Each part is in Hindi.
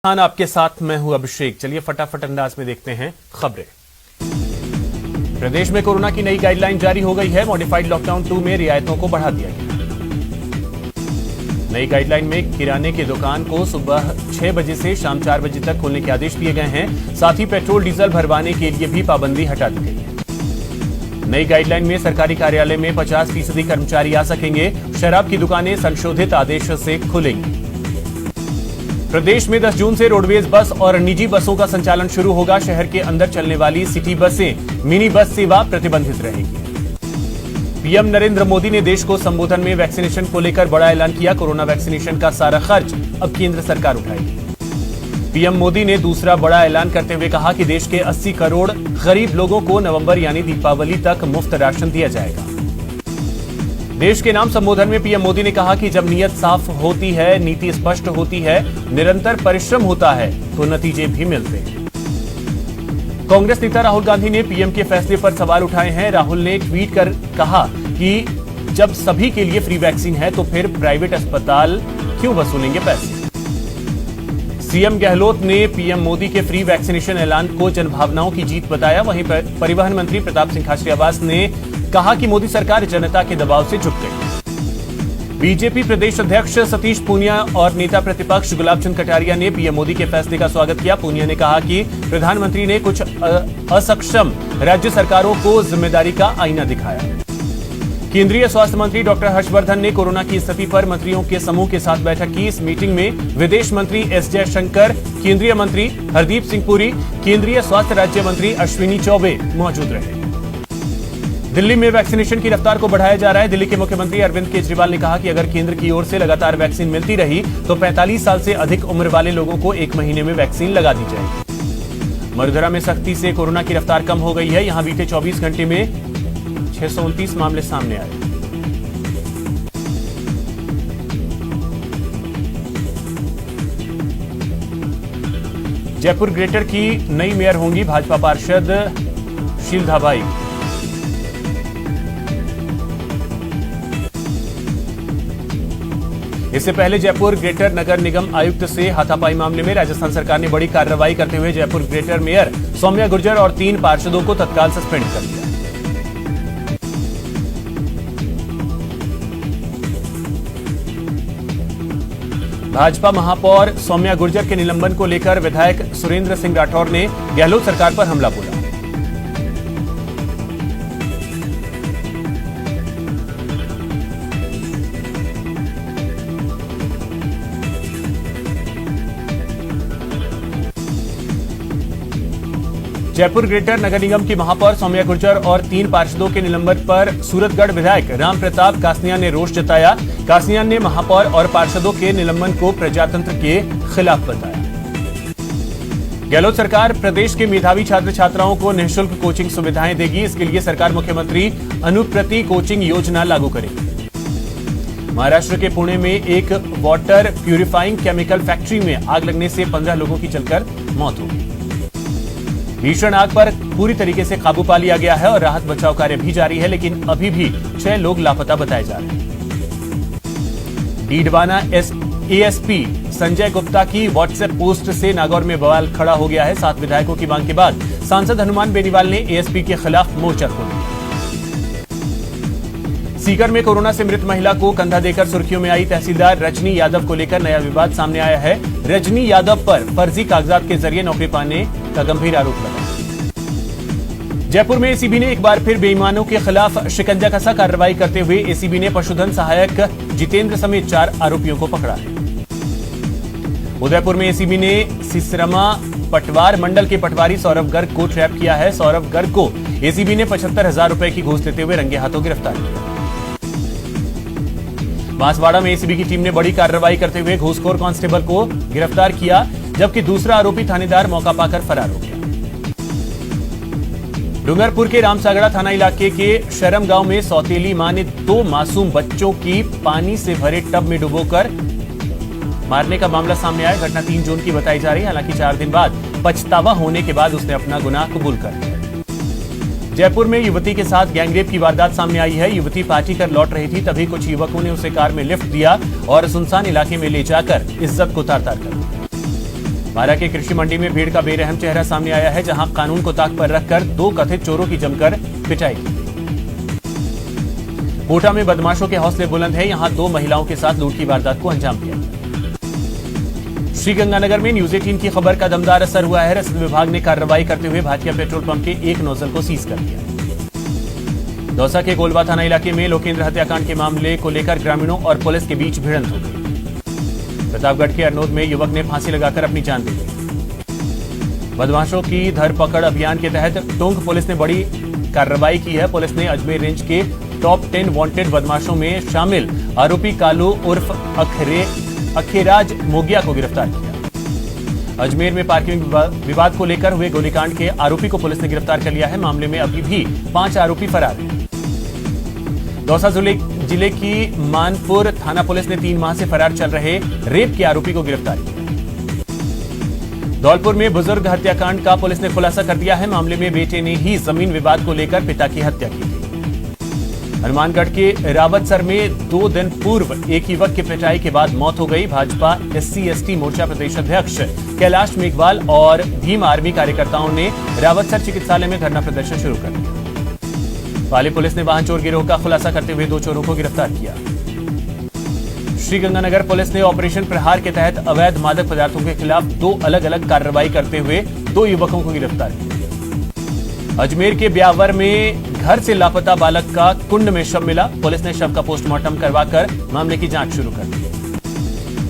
आपके साथ मैं हूं अभिषेक। चलिए फटाफट अंदाज में देखते हैं खबरें। प्रदेश में कोरोना की नई गाइडलाइन जारी हो गई है। मॉडिफाइड लॉकडाउन 2 में रियायतों को बढ़ा दिया गया। नई गाइडलाइन में किराने की दुकान को सुबह 6 बजे से शाम 4 बजे तक खोलने के आदेश दिए गए हैं। साथ ही पेट्रोल डीजल भरवाने के लिए भी पाबंदी हटा दी गई है। नई गाइडलाइन में सरकारी कार्यालय में 50% कर्मचारी आ सकेंगे। शराब की दुकानें संशोधित आदेश से खुलेंगी। प्रदेश में 10 जून से रोडवेज बस और निजी बसों का संचालन शुरू होगा। शहर के अंदर चलने वाली सिटी बसें, मिनी बस सेवा प्रतिबंधित रहेगी। पीएम नरेंद्र मोदी ने देश को संबोधन में वैक्सीनेशन को लेकर बड़ा ऐलान किया। कोरोना वैक्सीनेशन का सारा खर्च अब केंद्र सरकार उठाएगी। पीएम मोदी ने दूसरा बड़ा ऐलान करते हुए कहा कि देश के 80 करोड़ गरीब लोगों को नवंबर यानी दीपावली तक मुफ्त राशन दिया जाएगा। देश के नाम संबोधन में पीएम मोदी ने कहा कि जब नीयत साफ होती है, नीति स्पष्ट होती है, निरंतर परिश्रम होता है तो नतीजे भी मिलते हैं। कांग्रेस नेता राहुल गांधी ने पीएम के फैसले पर सवाल उठाए हैं। राहुल ने ट्वीट कर कहा कि जब सभी के लिए फ्री वैक्सीन है तो फिर प्राइवेट अस्पताल क्यों वसूलेंगे पैसे। सीएम गहलोत ने पीएम मोदी के फ्री वैक्सीनेशन ऐलान को जनभावनाओं की जीत बताया। वहीं परिवहन मंत्री प्रताप सिंह खाचरियावास ने कहा कि मोदी सरकार जनता के दबाव से झुक गई। बीजेपी प्रदेश अध्यक्ष सतीश पूनिया और नेता प्रतिपक्ष गुलाब चंद कटारिया ने पीएम मोदी के फैसले का स्वागत किया। पूनिया ने कहा कि प्रधानमंत्री ने कुछ असक्षम राज्य सरकारों को जिम्मेदारी का आईना दिखाया। केंद्रीय स्वास्थ्य मंत्री डॉक्टर हर्षवर्धन ने कोरोना की स्थिति पर मंत्रियों के समूह के साथ बैठक की। इस मीटिंग में विदेश मंत्री एस जयशंकर, केंद्रीय मंत्री हरदीप सिंह पुरी, केंद्रीय स्वास्थ्य राज्य मंत्री अश्विनी चौबे मौजूद रहे। दिल्ली में वैक्सीनेशन की रफ्तार को बढ़ाया जा रहा है। दिल्ली के मुख्यमंत्री अरविंद केजरीवाल ने कहा कि अगर केंद्र की ओर से लगातार वैक्सीन मिलती रही तो 45 साल से अधिक उम्र वाले लोगों को 1 महीने में वैक्सीन लगा दी जाएगी। मधुरा में सख्ती से कोरोना की रफ्तार कम हो गई है। यहां बीते 24 घंटे में 629 मामले सामने आए। जयपुर ग्रेटर की नई मेयर होंगी भाजपा पार्षद शीलधा बाई। इससे पहले जयपुर ग्रेटर नगर निगम आयुक्त से हाथापाई मामले में राजस्थान सरकार ने बड़ी कार्रवाई करते हुए जयपुर ग्रेटर मेयर सौम्या गुर्जर और 3 पार्षदों को तत्काल सस्पेंड कर दिया। भाजपा महापौर सौम्या गुर्जर के निलंबन को लेकर विधायक सुरेंद्र सिंह राठौर ने गहलोत सरकार पर हमला बोला। जयपुर ग्रेटर नगर निगम की महापौर सौम्या गुर्जर और 3 पार्षदों के निलंबन पर सूरतगढ़ विधायक राम प्रताप कासनियान ने रोष जताया। कासनियान ने महापौर और पार्षदों के निलंबन को प्रजातंत्र के खिलाफ बताया। गहलोत सरकार प्रदेश के मेधावी छात्र छात्राओं को निःशुल्क कोचिंग सुविधाएं देगी। इसके लिए सरकार मुख्यमंत्री अनुप्रति कोचिंग योजना लागू करेगी। महाराष्ट्र के पुणे में एक वाटर प्यूरिफाइंग केमिकल फैक्ट्री में आग लगने से 15 लोगों की जलकर मौत हो गई। भीषण आग पर पूरी तरीके से काबू पा लिया गया है और राहत बचाव कार्य भी जारी है, लेकिन अभी भी 6 लोग लापता बताए जा रहे हैं। डीडवाना एएसपी संजय गुप्ता की व्हाट्सएप पोस्ट से नागौर में बवाल खड़ा हो गया है। 7 विधायकों की मांग के बाद सांसद हनुमान बेनीवाल ने एएसपी के खिलाफ मोर्चा खोल दिया। सीकर में कोरोना से मृत महिला को कंधा देकर सुर्खियों में आई तहसीलदार रजनी यादव को लेकर नया विवाद सामने आया है। रजनी यादव पर फर्जी कागजात के जरिए नौकरी पाने का गंभीर आरोप लगा। जयपुर में एसीबी ने एक बार फिर बेईमानों के खिलाफ शिकंजा कसा। कार्रवाई करते हुए एसीबी ने पशुधन सहायक जितेंद्र समेत 4 आरोपियों को पकड़ा है। उदयपुर में एसीबी ने सिसरमा पटवार मंडल के पटवारी सौरभ गर्ग को ट्रैप किया है। सौरभ गर्ग को एसीबी ने 75,000 रुपए की घूस लेते हुए रंगे हाथों गिरफ्तार किया। बांसवाड़ा में एसीबी की टीम ने बड़ी कार्रवाई करते हुए घूसखोर कांस्टेबल को गिरफ्तार किया, जबकि दूसरा आरोपी थानेदार मौका पाकर फरार हो गया। डूंगरपुर के रामसागड़ा थाना इलाके के शरम गांव में सौतेली मां ने 2 मासूम बच्चों की पानी से भरे टब में डुबोकर मारने का मामला सामने आया। घटना 3 जून की बताई जा रही है। हालांकि 4 दिन बाद पछतावा होने के बाद उसने अपना गुनाह कबूल कर लिया। जयपुर में युवती के साथ गैंगरेप की वारदात सामने आई है। युवती पार्टी कर लौट रही थी, तभी कुछ युवकों ने उसे कार में लिफ्ट दिया और सुनसान इलाके में ले जाकर इज्जत को तार-तार कर दिया। बारा के कृषि मंडी में भीड़ का बेरहम चेहरा सामने आया है, जहां कानून को ताक पर रखकर दो कथित चोरों की जमकर पिटाई की। कोटा में बदमाशों के हौसले बुलंद है, यहां दो महिलाओं के साथ लूट की वारदात को अंजाम दिया। श्रीगंगानगर में न्यूज 18 की खबर का दमदार असर हुआ है। रसद विभाग ने कार्रवाई करते हुए भाटिया पेट्रोल पंप के एक नोजल को सीज कर दिया। दौसा के गोलवा थाना इलाके में लोकेंद्र हत्याकांड के मामले को लेकर ग्रामीणों और पुलिस के बीच भिड़ंत हो गई। प्रतापगढ़ के अरनोद में युवक ने फांसी लगाकर अपनी जान दे दी। बदमाशों की धरपकड़ अभियान के तहत टोंक पुलिस ने बड़ी कार्रवाई की है। पुलिस ने अजमेर रेंज के टॉप 10 वांटेड बदमाशों में शामिल आरोपी कालू उर्फ अखेराज मोगिया को गिरफ्तार किया। अजमेर में पार्किंग विवाद को लेकर हुए गोलीकांड के आरोपी को पुलिस ने गिरफ्तार कर लिया है। मामले में अभी भी 5 आरोपी फरार हैं। दौसा जिले की मानपुर थाना पुलिस ने 3 माह से फरार चल रहे रेप के आरोपी को गिरफ्तार किया। धौलपुर में बुजुर्ग हत्याकांड का पुलिस ने खुलासा कर दिया है। मामले में बेटे ने ही जमीन विवाद को लेकर पिता की हत्या की थी। हनुमानगढ़ के रावतसर में 2 दिन पूर्व एक युवक की पिटाई के बाद मौत हो गई। भाजपा SC/ST मोर्चा प्रदेश अध्यक्ष कैलाश मेघवाल और भीम आर्मी कार्यकर्ताओं ने रावतसर चिकित्सालय में धरना प्रदर्शन शुरू कर दिया। पाली पुलिस ने वाहन चोर गिरोह का खुलासा करते हुए 2 चोरों को गिरफ्तार किया। श्रीगंगानगर पुलिस ने ऑपरेशन प्रहार के तहत अवैध मादक पदार्थों के खिलाफ 2 अलग अलग कार्रवाई करते हुए 2 युवकों को गिरफ्तार किया। अजमेर के ब्यावर में घर से लापता बालक का कुंड में शव मिला। पुलिस ने शव का पोस्टमार्टम करवाकर मामले की जांच शुरू कर दी।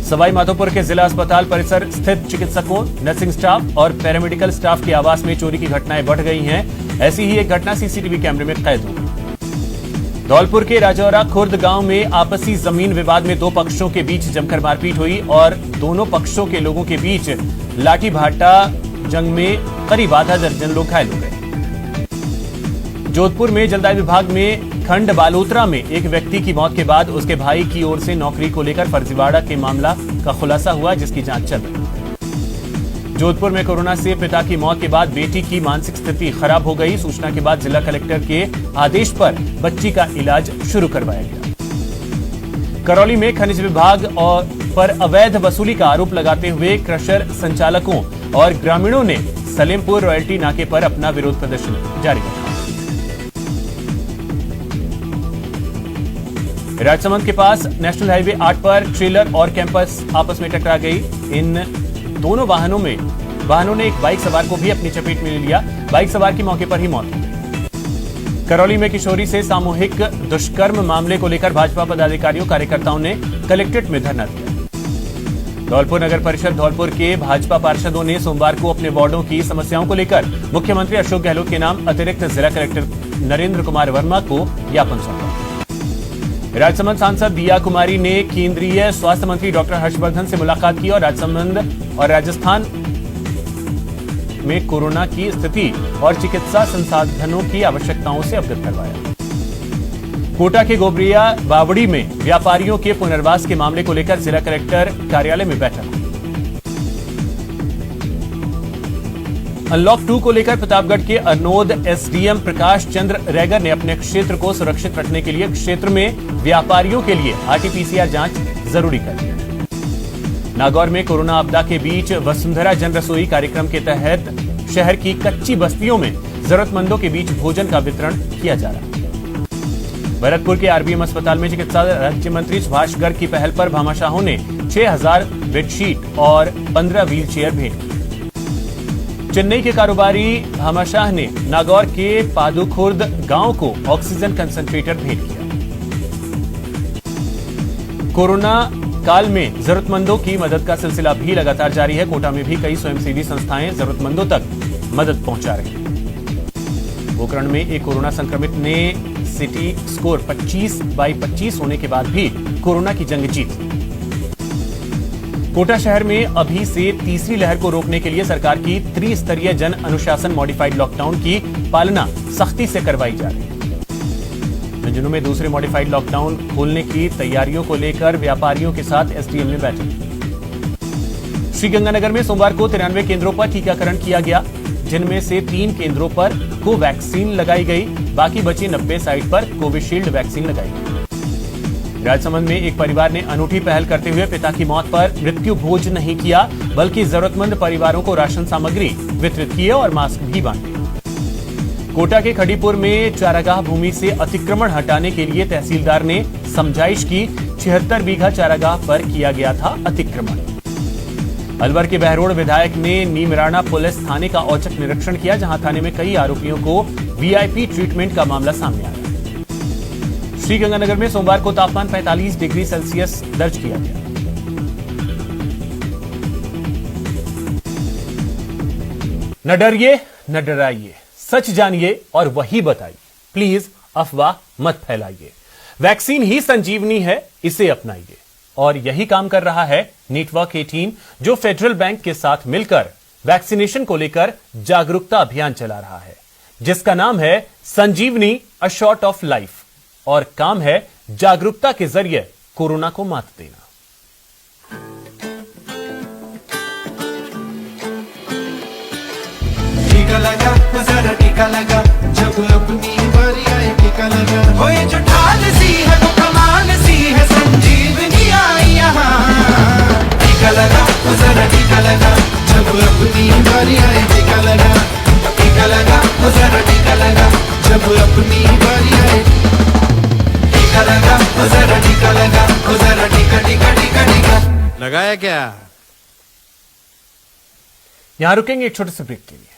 सवाई माधोपुर के जिला अस्पताल परिसर स्थित चिकित्सकों, नर्सिंग स्टाफ और पैरामेडिकल स्टाफ के आवास में चोरी की घटनाएं बढ़ गई हैं। ऐसी ही एक घटना CCTV कैमरे में कैद हो गई। धौलपुर के राजौरा खुर्द गांव में आपसी जमीन विवाद में 2 पक्षों के बीच जमकर मारपीट हुई और दोनों पक्षों के लोगों के बीच लाठी भाटा जंग में करीब आधा दर्जन लोग घायल हो गए। जोधपुर में जलदाय विभाग में खंड बालोतरा में एक व्यक्ति की मौत के बाद उसके भाई की ओर से नौकरी को लेकर फर्जीवाड़ा के मामला का खुलासा हुआ, जिसकी जांच चल रही है। जोधपुर में कोरोना से पिता की मौत के बाद बेटी की मानसिक स्थिति खराब हो गई। सूचना के बाद जिला कलेक्टर के आदेश पर बच्ची का इलाज शुरू करवाया गया। करौली में खनिज विभाग पर अवैध वसूली का आरोप लगाते हुए क्रशर संचालकों और ग्रामीणों ने सलेमपुर रॉयल्टी नाके पर अपना विरोध प्रदर्शन जारी रखा। राजसमंद के पास नेशनल हाईवे 8 पर ट्रेलर और कैंपस आपस में टकरा गई। इन दोनों वाहनों ने एक बाइक सवार को भी अपनी चपेट में ले लिया। बाइक सवार की मौके पर ही मौत हो गई। करौली में किशोरी से सामूहिक दुष्कर्म मामले को लेकर भाजपा पदाधिकारियों कार्यकर्ताओं ने कलेक्ट्रेट में धरना दिया। धौलपुर नगर परिषद धौलपुर के भाजपा पार्षदों ने सोमवार को अपने वार्डों की समस्याओं को लेकर मुख्यमंत्री अशोक गहलोत के नाम अतिरिक्त जिला कलेक्टर नरेंद्र कुमार वर्मा को ज्ञापन सौंपा। राजसमंद सांसद दिया कुमारी ने केंद्रीय स्वास्थ्य मंत्री डॉक्टर हर्षवर्धन से मुलाकात की और राजसमंद और राजस्थान में कोरोना की स्थिति और चिकित्सा संसाधनों की आवश्यकताओं से अवगत करवाया। कोटा के गोबरिया बावड़ी में व्यापारियों के पुनर्वास के मामले को लेकर जिला कलेक्टर कार्यालय में बैठक हुई। अनलॉक 2 को लेकर प्रतापगढ़ के अरनोद SDM प्रकाश चंद्र रैगर ने अपने क्षेत्र को सुरक्षित रखने के लिए क्षेत्र में व्यापारियों के लिए RT-PCR जांच जरूरी कर दी। नागौर में कोरोना आपदा के बीच वसुंधरा जन रसोई कार्यक्रम के तहत शहर की कच्ची बस्तियों में जरूरतमंदों के बीच भोजन का वितरण किया जा रहा है। भरतपुर के RBM अस्पताल में चिकित्सा राज्य मंत्री सुभाष गर्ग की पहल पर भामाशाहों ने 6000 बेडशीट और 15 व्हील चेयर भेंट की। चेन्नई के कारोबारी भामाशाह ने नागौर के पादुखुर्द गांव को ऑक्सीजन कंसंट्रेटर भेंट किया। कोरोना काल में जरूरतमंदों की मदद का सिलसिला भी लगातार जारी है। कोटा में भी कई स्वयंसेवी संस्थाएं जरूरतमंदों तक मदद पहुंचा रही हैं। पोखरण में एक कोरोना संक्रमित ने सिटी स्कोर 25/25 होने के बाद भी कोरोना की जंग जीत ली। कोटा शहर में अभी से तीसरी लहर को रोकने के लिए सरकार की त्रिस्तरीय जन अनुशासन मॉडिफाइड लॉकडाउन की पालना सख्ती से करवाई जा रही है। झुंझुनू में दूसरे मॉडिफाइड लॉकडाउन खोलने की तैयारियों को लेकर व्यापारियों के साथ SDM ने बैठक। श्रीगंगानगर में सोमवार को 93 केंद्रों पर टीकाकरण किया गया, जिनमें से 3 केंद्रों पर कोवैक्सीन लगाई गई। बाकी बची 90 साइट पर कोविशील्ड वैक्सीन लगाई गई। राजसमंद में एक परिवार ने अनूठी पहल करते हुए पिता की मौत पर मृत्यु भोज नहीं किया, बल्कि जरूरतमंद परिवारों को राशन सामग्री वितरित किए और मास्क भी बांटे। कोटा के खड़ीपुर में चारागाह भूमि से अतिक्रमण हटाने के लिए तहसीलदार ने समझाइश की। 76 बीघा चारागाह पर किया गया था अतिक्रमण। अलवर के बहरोड़ विधायक ने नीमराणा पुलिस थाने का औचक निरीक्षण किया, जहां थाने में कई आरोपियों को वीआईपी ट्रीटमेंट का मामला सामने आया। श्रीगंगानगर में सोमवार को तापमान 45 डिग्री सेल्सियस दर्ज किया गया। न डरिए न डराइए, सच जानिए और वही बताइए। प्लीज अफवाह मत फैलाइए। वैक्सीन ही संजीवनी है, इसे अपनाइए। और यही काम कर रहा है नेटवर्क 18, जो फेडरल बैंक के साथ मिलकर वैक्सीनेशन को लेकर जागरूकता अभियान चला रहा है, जिसका नाम है संजीवनी अ शॉट ऑफ लाइफ। और काम है जागरूकता के जरिए कोरोना को मात देना। टीका लगा, जरा टीका लगा, जब अपनी बारी आए टीका लगा। हो ये जो ढाल सी है वो कमाल सी है, संजीवनी आई यहाँ। टीका लगा, जरा टीका लगा, जब अपनी बारी आए टीका लगा। टीका लगा, जरा टीका लगा, जब अपनी बारी आए। टीका लगा, जरा टीका लगा, जरा टीका टीका टीका टीका लगाया क्या? यहां रुकेंगे एक छोटे से ब्रेक के लिए।